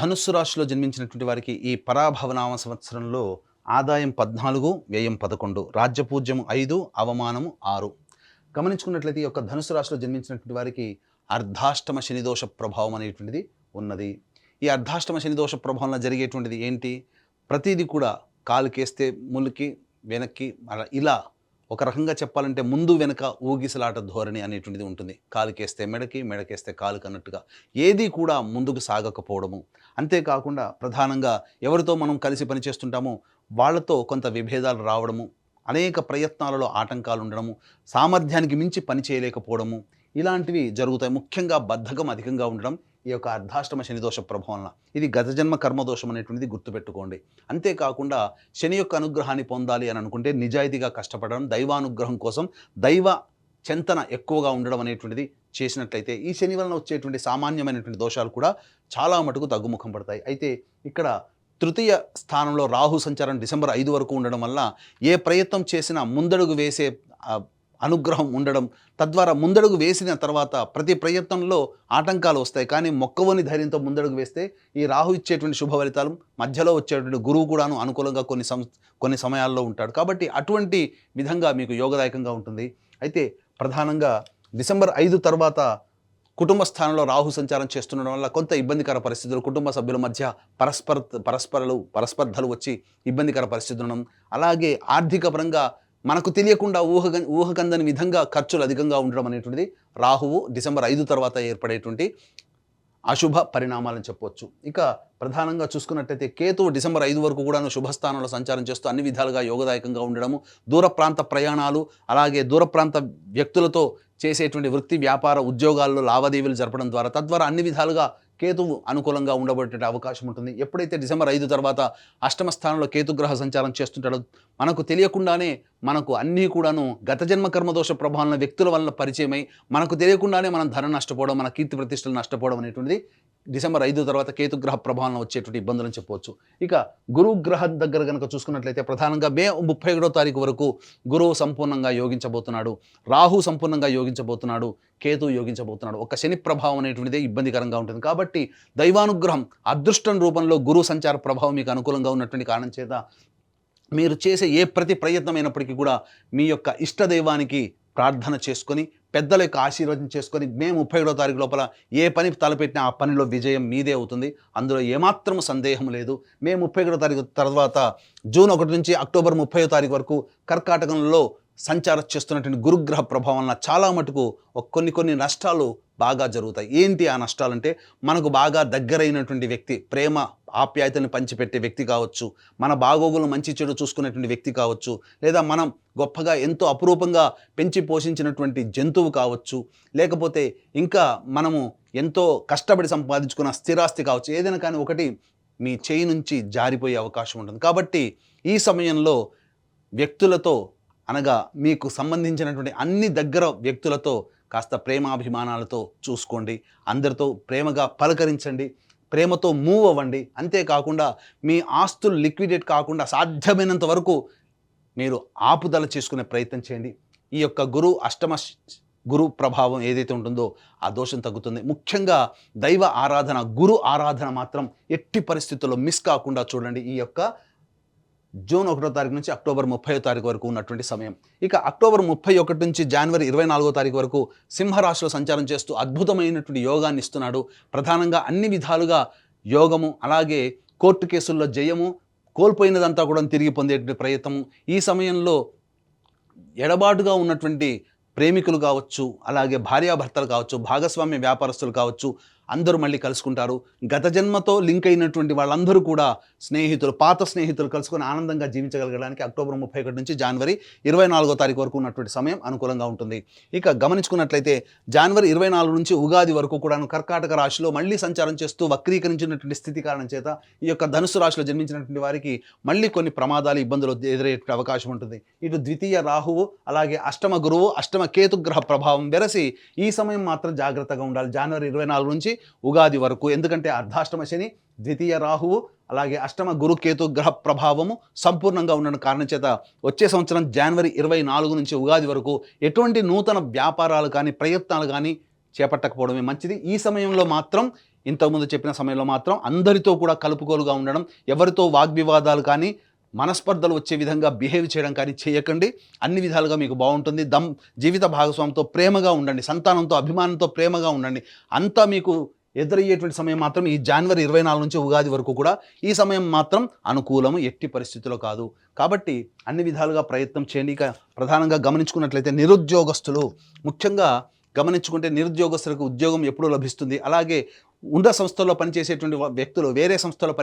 ధనుస్సు రాశిలో జన్మించినటువంటి వారికి ఈ పరాభవనామ సంవత్సరంలో ఆదాయం 14, వ్యయం 11, రాజ్యపూజ్యం 5, అవమానము 6. గమనించుకున్నట్లయితే ఈ యొక్క ధనుస్సు రాశిలో జన్మించినటువంటి వారికి అర్ధాష్టమ శనిదోష ప్రభావం అనేటువంటిది ఉన్నది. ఈ అర్ధాష్టమ శనిదోష ప్రభావంలో జరిగేటువంటిది ఏంటి? ప్రతిదీ కూడా కాలుకేస్తే ములికి వెనక్కి అలా ఇలా ఒక రకంగా చెప్పాలంటే ముందు వెనక ఊగిసలాట ధోరణి అనేటువంటిది ఉంటుంది. కాలుకేస్తే మెడకి, మెడకేస్తే కాలుకి అన్నట్టుగా ఏది కూడా ముందుకు సాగకపోవడము. అంతేకాకుండా ప్రధానంగా ఎవరితో మనం కలిసి పనిచేస్తుంటామో వాళ్ళతో కొంత విభేదాలు రావడము, అనేక ప్రయత్నాలలో ఆటంకాలు ఉండడము, సామర్థ్యానికి మించి పని చేయలేకపోవడము, ఇలాంటివి జరుగుతాయి. ముఖ్యంగా బద్ధకం అధికంగా ఉండడం ఈ యొక్క అర్ధాష్టమ శనిదోష ప్రభావం. ఇది గతజన్మ కర్మదోషం అనేటువంటిది గుర్తుపెట్టుకోండి. అంతేకాకుండా శని యొక్క అనుగ్రహాన్ని పొందాలి అని అనుకుంటే నిజాయితీగా కష్టపడడం, దైవానుగ్రహం కోసం దైవ చింతన ఎక్కువగా ఉండడం అనేటువంటిది చేసినట్లయితే ఈ శని వలన వచ్చేటువంటి సామాన్యమైనటువంటి దోషాలు కూడా చాలా మటుకు తగ్గుముఖం పడతాయి. అయితే ఇక్కడ తృతీయ స్థానంలో రాహు సంచారం డిసెంబర్ 5 వరకు ఉండడం వల్ల ఏ ప్రయత్నం చేసినా ముందడుగు వేసే అనుగ్రహం ఉండడం, తద్వారా ముందడుగు వేసిన తర్వాత ప్రతి ప్రయత్నంలో ఆటంకాలు వస్తాయి. కానీ మొక్కవని ధైర్యంతో ముందడుగు వేస్తే ఈ రాహు ఇచ్చేటువంటి శుభ ఫలితాలు, మధ్యలో వచ్చేటువంటి గురువు కూడాను అనుకూలంగా కొన్ని సమయాల్లో ఉంటాడు. కాబట్టి అటువంటి విధంగా మీకు యోగదాయకంగా ఉంటుంది. అయితే ప్రధానంగా డిసెంబర్ 5 తర్వాత కుటుంబ స్థానంలో రాహు సంచారం చేస్తుండడం వల్ల కొంత ఇబ్బందికర పరిస్థితులు, కుటుంబ సభ్యుల మధ్య పరస్పర్ధలు వచ్చి ఇబ్బందికర పరిస్థితులు ఉండడం, అలాగే ఆర్థిక పరంగా మనకు తెలియకుండా ఊహకందని విధంగా ఖర్చులు అధికంగా ఉండడం అనేటువంటిది రాహువు డిసెంబర్ 5 తర్వాత ఏర్పడేటువంటి అశుభ పరిణామాలని చెప్పవచ్చు. ఇక ప్రధానంగా చూసుకున్నట్టయితే కేతువు డిసెంబర్ 5 వరకు కూడా శుభస్థానంలో సంచారం చేస్తూ అన్ని విధాలుగా యోగదాయకంగా ఉండడము, దూర ప్రాంత ప్రయాణాలు, అలాగే దూర ప్రాంత వ్యక్తులతో చేసేటువంటి వృత్తి వ్యాపార ఉద్యోగాల్లో లావాదేవీలు జరపడం ద్వారా తద్వారా అన్ని విధాలుగా కేతువు అనుకూలంగా ఉండబడే అవకాశం ఉంటుంది. ఎప్పుడైతే డిసెంబర్ 5 తర్వాత అష్టమ స్థానంలో కేతుగ్రహ సంచారం చేస్తుంటాడో మనకు తెలియకుండానే మనకు అన్నీ కూడాను గత జన్మ కర్మదోష ప్రభావం వ్యక్తుల వల్ల పరిచయమై మనకు తెలియకుండానే మనం ధనం నష్టపోవడం, మన కీర్తి ప్రతిష్టలు నష్టపోవడం అనేటువంటిది డిసెంబర్ 5 తర్వాత కేతుగ్రహ ప్రభావం వచ్చేటువంటి ఇబ్బందులని చెప్పవచ్చు. ఇక గురుగ్రహం దగ్గర కనుక చూసుకున్నట్లయితే ప్రధానంగా మే 31వ తారీఖు వరకు గురువు సంపూర్ణంగా యోగించబోతున్నాడు, రాహు సంపూర్ణంగా యోగించబోతున్నాడు, కేతు యోగించబోతున్నాడు. ఒక శని ప్రభావం అనేటువంటిదే ఇబ్బందికరంగా ఉంటుంది. కాబట్టి దైవానుగ్రహం అదృష్టం రూపంలో గురు సంచార ప్రభావం మీకు అనుకూలంగా ఉన్నటువంటి కారణం చేత మీరు చేసే ఏ ప్రతి ప్రయత్నమైనప్పటికీ కూడా మీ యొక్క ఇష్టదైవానికి ప్రార్థన చేసుకొని పెద్దల యొక్క ఆశీర్వాదం చేసుకొని మే 31వ తారీఖు లోపల ఏ పని తలపెట్టినా ఆ పనిలో విజయం మీదే అవుతుంది. అందులో ఏమాత్రం సందేహం లేదు. మే 31వ తారీఖు తర్వాత జూన్ 1 నుంచి అక్టోబర్ 30వ తారీఖు వరకు కర్కాటకంలో సంచారం చేస్తున్నటువంటి గురుగ్రహ ప్రభావం వలన చాలా మటుకు కొన్ని నష్టాలు బాగా జరుగుతాయి. ఏంటి ఆ నష్టాలంటే, మనకు బాగా దగ్గరైనటువంటి వ్యక్తి, ప్రేమ ఆప్యాయతని పంచిపెట్టే వ్యక్తి కావచ్చు, మన బాగోగులు మంచి చెడు చూసుకునేటువంటి వ్యక్తి కావచ్చు, లేదా మనం గొప్పగా ఎంతో అపురూపంగా పెంచి పోషించినటువంటి జంతువు కావచ్చు, లేకపోతే ఇంకా మనము ఎంతో కష్టపడి సంపాదించుకున్న స్థిరాస్తి కావచ్చు, ఏదైనా కానీ ఒకటి మీ చేయి నుంచి జారిపోయే అవకాశం ఉంటుంది. కాబట్టి ఈ సమయంలో వ్యక్తులతో అనగా మీకు సంబంధించినటువంటి అన్ని దగ్గర వ్యక్తులతో కాస్త ప్రేమాభిమానాలతో చూసుకోండి, అందరితో ప్రేమగా పలకరించండి, ప్రేమతో మూవ్ అవ్వండి. అంతేకాకుండా మీ ఆస్తులు లిక్విడేట్ కాకుండా సాధ్యమైనంత వరకు మీరు ఆపుదల చేసుకునే ప్రయత్నం చేయండి. ఈ యొక్క గురు ప్రభావం ఏదైతే ఉంటుందో ఆ దోషం తగ్గుతుంది. ముఖ్యంగా దైవ ఆరాధన, గురు ఆరాధన మాత్రం ఎట్టి పరిస్థితుల్లో మిస్ కాకుండా చూడండి. ఈ యొక్క జూన్ 1వ తారీఖు నుంచి అక్టోబర్ 30వ తారీఖు వరకు ఉన్నటువంటి సమయం. ఇక అక్టోబర్ 31 నుంచి జనవరి 24వ తారీఖు వరకు సింహరాశిలో సంచారం చేస్తూ అద్భుతమైనటువంటి యోగాన్ని ఇస్తున్నాడు. ప్రధానంగా అన్ని విధాలుగా యోగము, అలాగే కోర్టు కేసుల్లో జయము, కోల్పోయినదంతా కూడా తిరిగి పొందేటువంటి ప్రయత్నము. ఈ సమయంలో ఎడబాటుగా ఉన్నటువంటి ప్రేమికులు కావచ్చు, అలాగే భార్యాభర్తలు కావచ్చు, భాగస్వామ్య వ్యాపారస్తులు కావచ్చు, అందరూ మళ్ళీ కలుసుకుంటారు. గత జన్మతో లింక్ అయినటువంటి వాళ్ళందరూ కూడా పాత స్నేహితులు కలుసుకొని ఆనందంగా జీవించగలగడానికి అక్టోబర్ 31 నుంచి జనవరి 24వ తారీఖు వరకు ఉన్నటువంటి సమయం అనుకూలంగా ఉంటుంది. ఇక గమనించుకున్నట్లయితే జనవరి 24 నుంచి ఉగాది వరకు కూడా కర్కాటక రాశిలో మళ్ళీ సంచారం చేస్తూ వక్రీకరించినటువంటి స్థితి కారణం చేత ఈ యొక్క ధనుసు రాశిలో జన్మించినటువంటి వారికి మళ్ళీ కొన్ని ప్రమాదాలు, ఇబ్బందులు ఎదురయ్యే అవకాశం ఉంటుంది. ఇటు ద్వితీయ రాహువు, అలాగే అష్టమ గురువు, అష్టమ కేతుగ్రహ ప్రభావం వెరసి ఈ సమయం మాత్రం జాగ్రత్తగా ఉండాలి జనవరి 24 నుంచి ఉగాది వరకు. ఎందుకంటే అర్ధాష్టమ శని, ద్వితీయ రాహువు, అలాగే అష్టమ గురు కేతు గ్రహ ప్రభావము సంపూర్ణంగా ఉండడం కారణం చేత వచ్చే సంవత్సరం జనవరి 24 నుంచి ఉగాది వరకు ఎటువంటి నూతన వ్యాపారాలు కానీ ప్రయత్నాలు కానీ చేపట్టకపోవడమే మంచిది. ఈ సమయంలో మాత్రం ఇంతకుముందు చెప్పిన సమయంలో మాత్రం అందరితో కూడా కలుపుకోలుగా ఉండడం, ఎవరితో వాగ్వివాదాలు కానీ మనస్పర్ధలు వచ్చే విధంగా బిహేవ్ చేయడం కానీ చేయకండి. అన్ని విధాలుగా మీకు బాగుంటుంది. జీవిత భాగస్వామితో ప్రేమగా ఉండండి, సంతానంతో అభిమానంతో ప్రేమగా ఉండండి. అంతా మీకు ఎదురయ్యేటువంటి సమయం మాత్రం ఈ జనవరి 24 నుంచి ఉగాది వరకు కూడా ఈ సమయం మాత్రం అనుకూలము, ఎట్టి పరిస్థితిలో కాదు. కాబట్టి అన్ని విధాలుగా ప్రయత్నం చేయండి. ఇక ప్రధానంగా గమనించుకున్నట్లయితే నిరుద్యోగస్తులు, ముఖ్యంగా గమనించుకుంటే నిరుద్యోగస్తులకు ఉద్యోగం ఎప్పుడు లభిస్తుంది, అలాగే ఉన్న సంస్థల్లో పనిచేసేటువంటి వ్యక్తులు వేరే సంస్థలో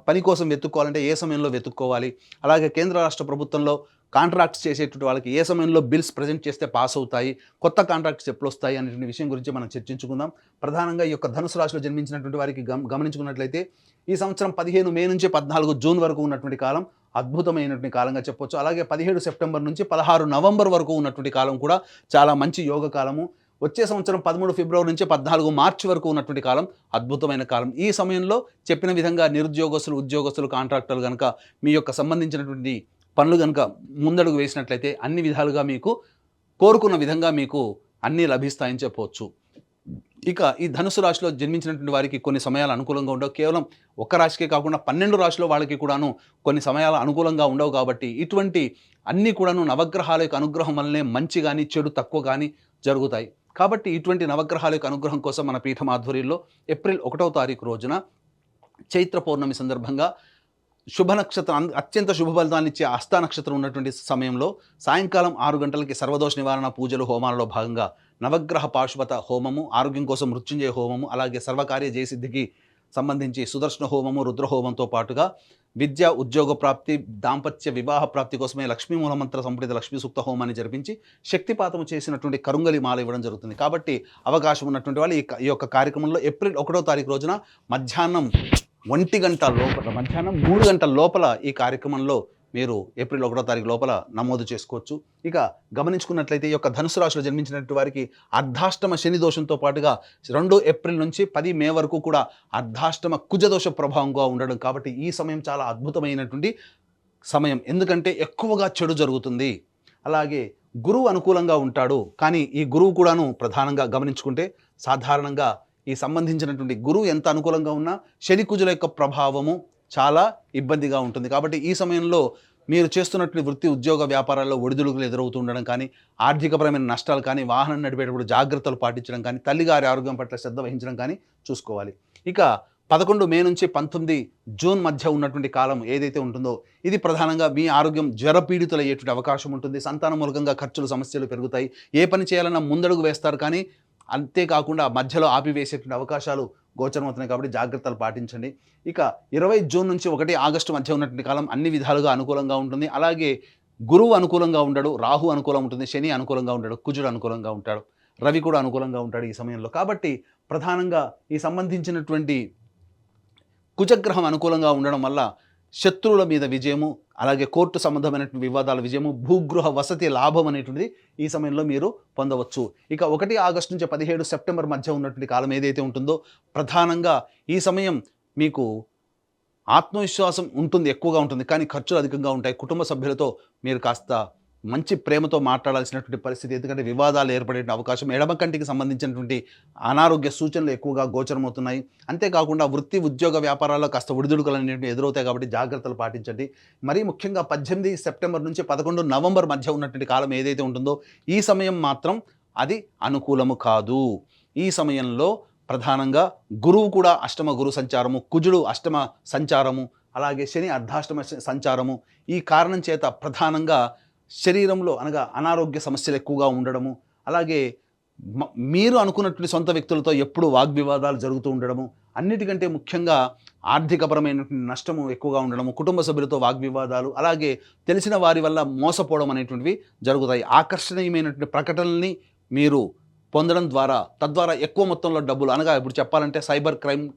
పని కోసం వెతుక్కోవాలంటే ఏ సమయంలో వెతుక్కోవాలి, అలాగే కేంద్ర రాష్ట్ర ప్రభుత్వంలో కాంట్రాక్ట్స్ చేసేటువంటి వాళ్ళకి ఏ సమయంలో బిల్స్ ప్రజెంట్ చేస్తే పాస్ అవుతాయి, కొత్త కాంట్రాక్ట్స్ ఎప్పుడు వస్తాయి అనేటువంటి విషయం గురించి మనం చర్చించుకుందాం. ప్రధానంగా ఈ యొక్క ధనుసు రాశిలో జన్మించినటువంటి వారికి గమనించుకున్నట్లయితే ఈ సంవత్సరం 15 మే నుంచి 14 జూన్ వరకు ఉన్నటువంటి కాలం అద్భుతమైనటువంటి కాలంగా చెప్పొచ్చు. అలాగే 17 సెప్టెంబర్ నుంచి 16 నవంబర్ వరకు ఉన్నటువంటి కాలం కూడా చాలా మంచి యోగ కాలము. వచ్చే సంవత్సరం 13 ఫిబ్రవరి నుంచి 14 మార్చి వరకు ఉన్నటువంటి కాలం అద్భుతమైన కాలం. ఈ సమయంలో చెప్పిన విధంగా నిరుద్యోగస్తులు, ఉద్యోగస్తులు, కాంట్రాక్టర్లు కనుక మీ యొక్క సంబంధించినటువంటి పనులు కనుక ముందడుగు వేసినట్లయితే అన్ని విధాలుగా మీకు కోరుకున్న విధంగా మీకు అన్నీ లభిస్తాయని చెప్పవచ్చు. ఇక ఈ ధనుసు రాశిలో జన్మించినటువంటి వారికి కొన్ని సమయాలు అనుకూలంగా ఉండవు. కేవలం ఒక్క రాశికే కాకుండా 12 రాశిలో వాళ్ళకి కూడాను కొన్ని సమయాలు అనుకూలంగా ఉండవు. కాబట్టి ఇటువంటి అన్నీ కూడాను నవగ్రహాల యొక్క అనుగ్రహం వల్లనే మంచి కానీ చెడు తక్కువ కానీ జరుగుతాయి. కాబట్టి ఇటువంటి నవగ్రహాల యొక్క అనుగ్రహం కోసం మన పీఠం ఆధ్వర్యంలో ఏప్రిల్ 1వ తారీఖు రోజున చైత్ర పౌర్ణమి సందర్భంగా శుభ నక్షత్రం, అత్యంత శుభ ఫలితాన్ని ఇచ్చే హస్త నక్షత్రం ఉన్నటువంటి సమయంలో సాయంకాలం 6 గంటలకి సర్వదోష నివారణ పూజలు, హోమాలలో భాగంగా నవగ్రహ పాశుపత హోమము, ఆరోగ్యం కోసం మృత్యుంజయ హోమము, అలాగే సర్వకార్య జయసిద్ధికి సంబంధించి సుదర్శన హోమము, రుద్రహోమంతో పాటుగా విద్య, ఉద్యోగ ప్రాప్తి, దాంపత్య వివాహ ప్రాప్తి కోసమే లక్ష్మీ మూలమంత్ర సంపుటిత లక్ష్మీ సూక్త హోమాన్ని జరిపించి శక్తిపాతము చేసినటువంటి కరుంగలి మాల ఇవ్వడం జరుగుతుంది. కాబట్టి అవకాశం ఉన్నటువంటి వాళ్ళు ఈ యొక్క కార్యక్రమంలో ఏప్రిల్ 1వ తారీఖు రోజున మధ్యాహ్నం 1 గంట లోపల, మధ్యాహ్నం 3 గంటల లోపల ఈ కార్యక్రమంలో మీరు ఏప్రిల్ 1వ తారీఖు లోపల నమోదు చేసుకోవచ్చు. ఇక గమనించుకున్నట్లయితే ఈ యొక్క ధనుసు రాశిలో జన్మించినటువంటి వారికి అర్ధాష్టమ శని దోషంతో పాటుగా 2 ఏప్రిల్ నుంచి 10 మే వరకు కూడా అర్ధాష్టమ కుజదోష ప్రభావంగా ఉండడం. కాబట్టి ఈ సమయం చాలా అద్భుతమైనటువంటి సమయం. ఎందుకంటే ఎక్కువగా చెడు జరుగుతుంది. అలాగే గురువు అనుకూలంగా ఉంటాడు. కానీ ఈ గురువు కూడాను ప్రధానంగా గమనించుకుంటే సాధారణంగా ఈ సంబంధించినటువంటి గురువు ఎంత అనుకూలంగా ఉన్నా శని కుజుల యొక్క ప్రభావము చాలా ఇబ్బందిగా ఉంటుంది. కాబట్టి ఈ సమయంలో మీరు చేస్తున్నటువంటి వృత్తి, ఉద్యోగ, వ్యాపారాల్లో ఒడిదుడుకులు ఎదురవుతూ ఉండడం కానీ, ఆర్థికపరమైన నష్టాలు కానీ, వాహనం నడిపేటప్పుడు జాగ్రత్తలు పాటించడం కానీ, తల్లిగారి ఆరోగ్యం పట్ల శ్రద్ధ వహించడం కానీ చూసుకోవాలి. ఇక 11 మే నుంచి 19 జూన్ మధ్య ఉన్నటువంటి కాలం ఏదైతే ఉంటుందో ఇది ప్రధానంగా మీ ఆరోగ్యం జ్వరపీడితులు అయ్యేటువంటి అవకాశం ఉంటుంది. సంతాన మూలకంగా ఖర్చులు, సమస్యలు పెరుగుతాయి. ఏ పని చేయాలన్నా ముందడుగు వేస్తారు, కానీ అంతేకాకుండా మధ్యలో ఆపివేసేటువంటి అవకాశాలు గోచరమవుతున్నాయి. కాబట్టి జాగ్రత్తలు పాటించండి. ఇక 20 జూన్ నుంచి 1 ఆగస్టు మధ్య ఉన్నటువంటి కాలం అన్ని విధాలుగా అనుకూలంగా ఉంటుంది. అలాగే గురువు అనుకూలంగా ఉండడు, రాహు అనుకూలంగా ఉంటుంది, శని అనుకూలంగా ఉంటాడు, కుజుడు అనుకూలంగా ఉంటాడు, రవి కూడా అనుకూలంగా ఉంటాడు ఈ సమయంలో. కాబట్టి ప్రధానంగా ఈ సంబంధించినటువంటి కుజగ్రహం అనుకూలంగా ఉండడం వల్ల శత్రువుల మీద విజయము, అలాగే కోర్టు సంబంధమైనటువంటి వివాదాల విజయము, భూగృహ వసతి లాభం అనేటువంటిది ఈ సమయంలో మీరు పొందవచ్చు. ఇక 1 ఆగస్టు నుంచి 17 సెప్టెంబర్ మధ్య ఉన్నటువంటి కాలం ఏదైతే ఉంటుందో ప్రధానంగా ఈ సమయం మీకు ఆత్మవిశ్వాసం ఉంటుంది, ఎక్కువగా ఉంటుంది, కానీ ఖర్చులు అధికంగా ఉంటాయి. కుటుంబ సభ్యులతో మీరు కాస్త మంచి ప్రేమతో మాట్లాడాల్సినటువంటి పరిస్థితి, ఎందుకంటే వివాదాలు ఏర్పడే అవకాశం, ఎడమ కంటికి సంబంధించినటువంటి అనారోగ్య సూచనలు ఎక్కువగా గోచరమవుతున్నాయి. అంతేకాకుండా వృత్తి, ఉద్యోగ, వ్యాపారాల్లో కాస్త ఒడిదుడుకులు అనేవి ఎదురవుతాయి. కాబట్టి జాగ్రత్తలు పాటించండి. మరీ ముఖ్యంగా 18 సెప్టెంబర్ నుంచి 11 నవంబర్ మధ్య ఉన్నటువంటి కాలం ఏదైతే ఉంటుందో ఈ సమయం మాత్రం అది అనుకూలము కాదు. ఈ సమయంలో ప్రధానంగా గురువు కూడా అష్టమ గురు సంచారము, కుజుడు అష్టమ సంచారము, అలాగే శని అర్ధాష్టమ సంచారము, ఈ కారణం చేత ప్రధానంగా శరీరంలో అనగా అనారోగ్య సమస్యలు ఎక్కువగా ఉండడము, అలాగే మీరు అనుకున్నటువంటి సొంత వ్యక్తులతో ఎప్పుడు వాగ్వివాదాలు జరుగుతూ ఉండడము, అన్నిటికంటే ముఖ్యంగా ఆర్థికపరమైనటువంటి నష్టము ఎక్కువగా ఉండడము, కుటుంబ సభ్యులతో వాగ్వివాదాలు, అలాగే తెలిసిన వారి వల్ల మోసపోవడం అనేటువంటివి జరుగుతాయి. ఆకర్షణీయమైనటువంటి ప్రకటనల్ని మీరు పొందడం ద్వారా తద్వారా ఎక్కువ మొత్తంలో డబ్బులు, అనగా ఇప్పుడు చెప్పాలంటే సైబర్ క్రైమ్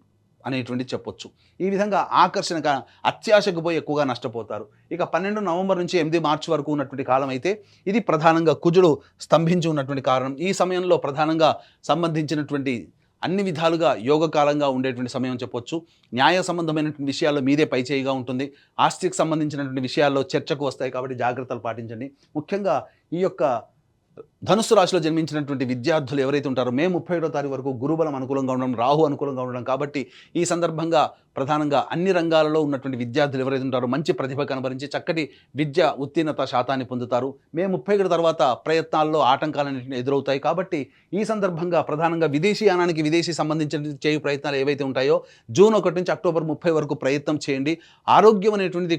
అనేటువంటి చెప్పొచ్చు. ఈ విధంగా ఆకర్షణగా అత్యాశకు పోయి ఎక్కువగా నష్టపోతారు. ఇక 12 నవంబర్ నుంచి 8 మార్చి వరకు ఉన్నటువంటి కాలం అయితే ఇది ప్రధానంగా కుజుడు స్తంభించి ఉన్నటువంటి కారణం. ఈ సమయంలో ప్రధానంగా సంబంధించినటువంటి అన్ని విధాలుగా యోగకాలంగా ఉండేటువంటి సమయం చెప్పొచ్చు. న్యాయ సంబంధమైనటువంటి విషయాల్లో మీదే పైచేయిగా ఉంటుంది. ఆస్తికి సంబంధించినటువంటి విషయాల్లో చర్చకు వస్తాయి. కాబట్టి జాగ్రత్తలు పాటించండి. ముఖ్యంగా ఈ యొక్క ధనుస్సు రాశిలో జన్మించినటువంటి విద్యార్థులు ఎవరైతే ఉంటారో మే 31వ తారీఖు వరకు గురుబలం అనుకూలంగా ఉండడం, రాహు అనుకూలంగా ఉండడం కాబట్టి ఈ సందర్భంగా ప్రధానంగా అన్ని రంగాలలో ఉన్నటువంటి విద్యార్థులు ఎవరైతే ఉంటారో మంచి ప్రతిభ కనబరించి చక్కటి విద్య ఉత్తీర్ణత శాతాన్ని పొందుతారు. మే 31 తర్వాత ప్రయత్నాల్లో ఆటంకాలన్నింటినీ ఎదురవుతాయి కాబట్టి ఈ సందర్భంగా ప్రధానంగా విదేశీయానానికి విదేశీ సంబంధించిన చేయు ప్రయత్నాలు ఏవైతే ఉంటాయో జూన్ 1 నుంచి అక్టోబర్ 30 వరకు ప్రయత్నం చేయండి. ఆరోగ్యం అనేటువంటిది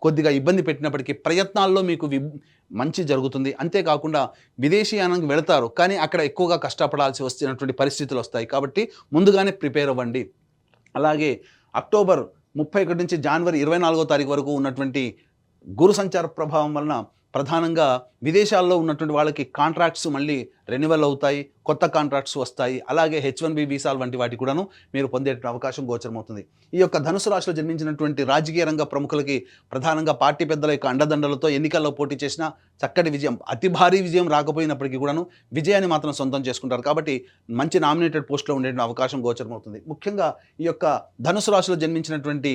కొద్దిగా ఇబ్బంది పెట్టినప్పటికీ ప్రయత్నాల్లో మీకు మంచి జరుగుతుంది. అంతేకాకుండా విదేశీయానానికి వెళతారు కానీ అక్కడ ఎక్కువగా కష్టపడాల్సి వస్తున్నటువంటి పరిస్థితులు వస్తాయి కాబట్టి ముందుగానే ప్రిపేర్ అవ్వండి. అలాగే అక్టోబర్ 31 నుంచి జనవరి 24వ తారీఖు వరకు ఉన్నటువంటి గురు సంచార ప్రభావం వలన ప్రధానంగా విదేశాల్లో ఉన్నటువంటి వాళ్ళకి కాంట్రాక్ట్స్ మళ్ళీ రెన్యువల్ అవుతాయి, కొత్త కాంట్రాక్ట్స్ వస్తాయి. అలాగే H1B వీసాలు వంటి వాటి కూడాను మీరు పొందే అవకాశం గోచరమవుతుంది. ఈ యొక్క ధనుసు రాశిలో జన్మించినటువంటి రాజకీయ రంగ ప్రముఖులకి ప్రధానంగా పార్టీ పెద్దల యొక్క అండదండలతో ఎన్నికల్లో పోటీ చేసిన చక్కటి విజయం, అతి భారీ విజయం రాకపోయినప్పటికీ కూడాను విజయాన్ని మాత్రం సొంతం చేసుకుంటారు కాబట్టి మంచి నామినేటెడ్ పోస్టులో ఉండే అవకాశం గోచరమవుతుంది. ముఖ్యంగా ఈ యొక్క ధనుసు రాశిలో జన్మించినటువంటి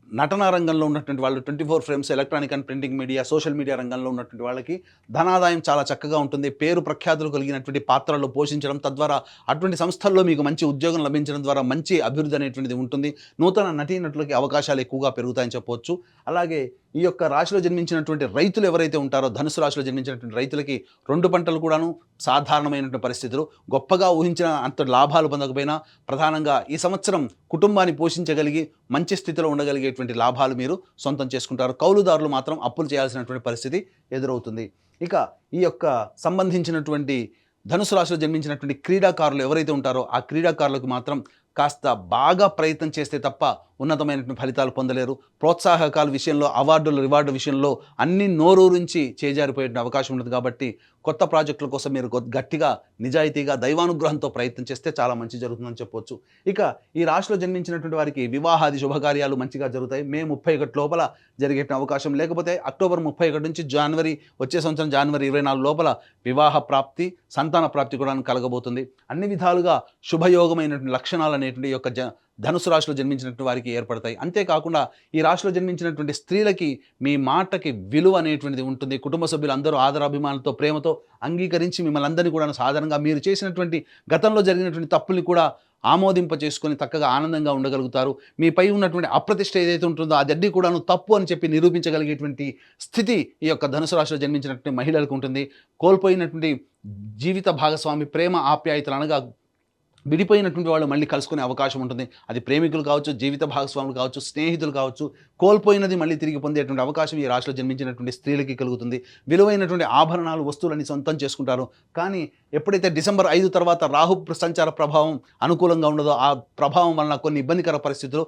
నటనా రంగంలో ఉన్నటువంటి వాళ్ళు 24 frames, electronic and printing media, social media రంగంలో ఉన్నటువంటి వాళ్ళకి ధనాదాయం చాలా చక్కగా ఉంటుంది. పేరు ప్రఖ్యాతులు కలిగినటువంటి పాత్రల్లో పోషించడం, తద్వారా అటువంటి సంస్థల్లో మీకు మంచి ఉద్యోగం లభించడం ద్వారా మంచి అభివృద్ధి అనేటువంటిది ఉంటుంది. నూతన నటీనటులకి అవకాశాలు ఎక్కువగా పెరుగుతాయని చెప్పవచ్చు. అలాగే ఈ యొక్క రాశిలో జన్మించినటువంటి రైతులు ఎవరైతే ఉంటారో ధనుసు రాశిలో జన్మించినటువంటి రైతులకి 2 పంటలు కూడాను సాధారణమైనటువంటి పరిస్థితులు, గొప్పగా ఊహించిన అంత లాభాలు పొందకపోయినా ప్రధానంగా ఈ సంవత్సరం కుటుంబాన్ని పోషించగలిగి మంచి స్థితిలో ఉండగలిగేటువంటి లాభాలు మీరు సొంతం చేసుకుంటారు. కౌలుదారులు మాత్రం అప్పులు చేయాల్సినటువంటి పరిస్థితి ఎదురవుతుంది. ఇక ఈ యొక్క సంబంధించినటువంటి ధనుసు రాశిలో జన్మించినటువంటి క్రీడాకారులు ఎవరైతే ఉంటారో ఆ క్రీడాకారులకు మాత్రం కాస్త బాగా ప్రయత్నం చేస్తే తప్ప ఉన్నతమైనటువంటి ఫలితాలు పొందలేరు. ప్రోత్సాహకాల విషయంలో, అవార్డులు రివార్డు విషయంలో అన్ని నోరూరించి చేజారిపోయే అవకాశం ఉంటుంది కాబట్టి కొత్త ప్రాజెక్టుల కోసం మీరు గట్టిగా నిజాయితీగా దైవానుగ్రహంతో ప్రయత్నం చేస్తే చాలా మంచి జరుగుతుందని చెప్పవచ్చు. ఇక ఈ రాశిలో జన్మించినటువంటి వారికి వివాహాది శుభకార్యాలు మంచిగా జరుగుతాయి. మే 31 లోపల జరిగే అవకాశం, లేకపోతే అక్టోబర్ 31 నుంచి వచ్చే సంవత్సరం జనవరి 24 లోపల వివాహ ప్రాప్తి, సంతాన ప్రాప్తి కూడా కలగబోతుంది. అన్ని విధాలుగా శుభయోగమైనటువంటి లక్షణాలు అనేటువంటి యొక్క ధనుసు రాశిలో జన్మించినటువంటి వారికి ఏర్పడతాయి. అంతేకాకుండా ఈ రాశిలో జన్మించినటువంటి స్త్రీలకి మీ మాటకి విలువ అనేటువంటిది ఉంటుంది. కుటుంబ సభ్యులు అందరూ ఆదరాభిమానాలతో, ప్రేమతో అంగీకరించి మిమ్మల్ని అందరినీ కూడా సాధారణంగా మీరు చేసినటువంటి గతంలో జరిగినటువంటి తప్పుల్ని కూడా ఆమోదింప చేసుకొని చక్కగా ఆనందంగా ఉండగలుగుతారు. మీపై ఉన్నటువంటి అప్రతిష్ట ఏదైతే ఉంటుందో అదన్నీ కూడాను తప్పు అని చెప్పి నిరూపించగలిగేటువంటి స్థితి ఈ యొక్క ధనుసు రాశిలో జన్మించినటువంటి మహిళలకు ఉంటుంది. కోల్పోయినటువంటి జీవిత భాగస్వామి, ప్రేమ, ఆప్యాయతలు అనగా విడిపోయినటువంటి వాళ్ళు మళ్ళీ కలుసుకునే అవకాశం ఉంటుంది. అది ప్రేమికులు కావచ్చు, జీవిత భాగస్వాములు కావచ్చు, స్నేహితులు కావచ్చు. కోల్పోయినది మళ్ళీ తిరిగి పొందేటువంటి అవకాశం ఈ రాశిలో జన్మించినటువంటి స్త్రీలకి కలుగుతుంది. విలువైనటువంటి ఆభరణాలు, వస్తువులని సొంతం చేసుకుంటారు. కానీ ఎప్పుడైతే డిసెంబర్ 5 తర్వాత రాహు సంచార ప్రభావం అనుకూలంగా ఉండదో ఆ ప్రభావం వలన కొన్ని ఇబ్బందికర పరిస్థితులు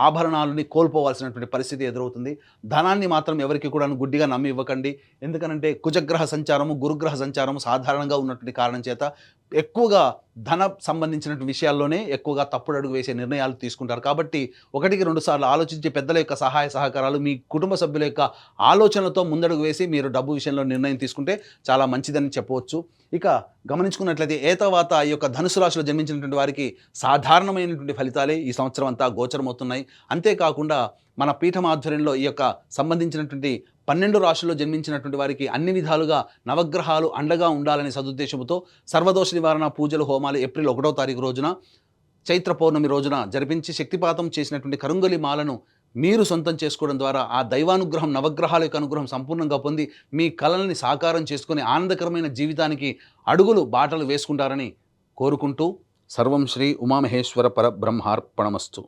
ఆభరణాలని కోల్పోవాల్సినటువంటి పరిస్థితి ఎదురవుతుంది. ధనాన్ని మాత్రం ఎవరికి కూడా గుడ్డిగా నమ్మి ఇవ్వకండి. ఎందుకనంటే కుజగ్రహ సంచారము, గురుగ్రహ సంచారము సాధారణంగా ఉన్నటువంటి కారణం చేత ఎక్కువగా ధన సంబంధించినటువంటి విషయాల్లోనే ఎక్కువగా తప్పుడు అడుగు వేసే నిర్ణయాలు తీసుకుంటారు. కాబట్టి 1-2 సార్లు ఆలోచించి పెద్దల యొక్క సహాయ సహకారాలు, మీ కుటుంబ సభ్యుల యొక్క ఆలోచనలతో ముందడుగు వేసి మీరు డబ్బు విషయంలో నిర్ణయం తీసుకుంటే చాలా మంచిదని చెప్పవచ్చు. ఇక గమనించుకున్నట్లయితే ఏతవాత ఈ యొక్క ధనుసు రాశిలో జన్మించినటువంటి వారికి సాధారణమైనటువంటి ఫలితాలే ఈ సంవత్సరం అంతా గోచరమవుతున్నాయి. అంతేకాకుండా మన పీఠం ఆధ్వర్యంలో ఈ యొక్క సంబంధించినటువంటి 12 రాశుల్లో జన్మించినటువంటి వారికి అన్ని విధాలుగా నవగ్రహాలు అండగా ఉండాలనే సదుద్దేశంతో సర్వదోష నివారణ పూజలు, హోమాలు ఏప్రిల్ 1వ తారీఖు రోజున చైత్ర పౌర్ణమి రోజున జరిపించి శక్తిపాతం చేసినటువంటి కరుంగలి మాలను మీరు సొంతం చేసుకోవడం ద్వారా ఆ దైవానుగ్రహం, నవగ్రహాల యొక్క అనుగ్రహం సంపూర్ణంగా పొంది మీ కలల్ని సాకారం చేసుకుని ఆనందకరమైన జీవితానికి బాటలు వేసుకుంటారని కోరుకుంటూ సర్వం శ్రీ ఉమామహేశ్వర పరబ్రహ్మార్పణమస్తు.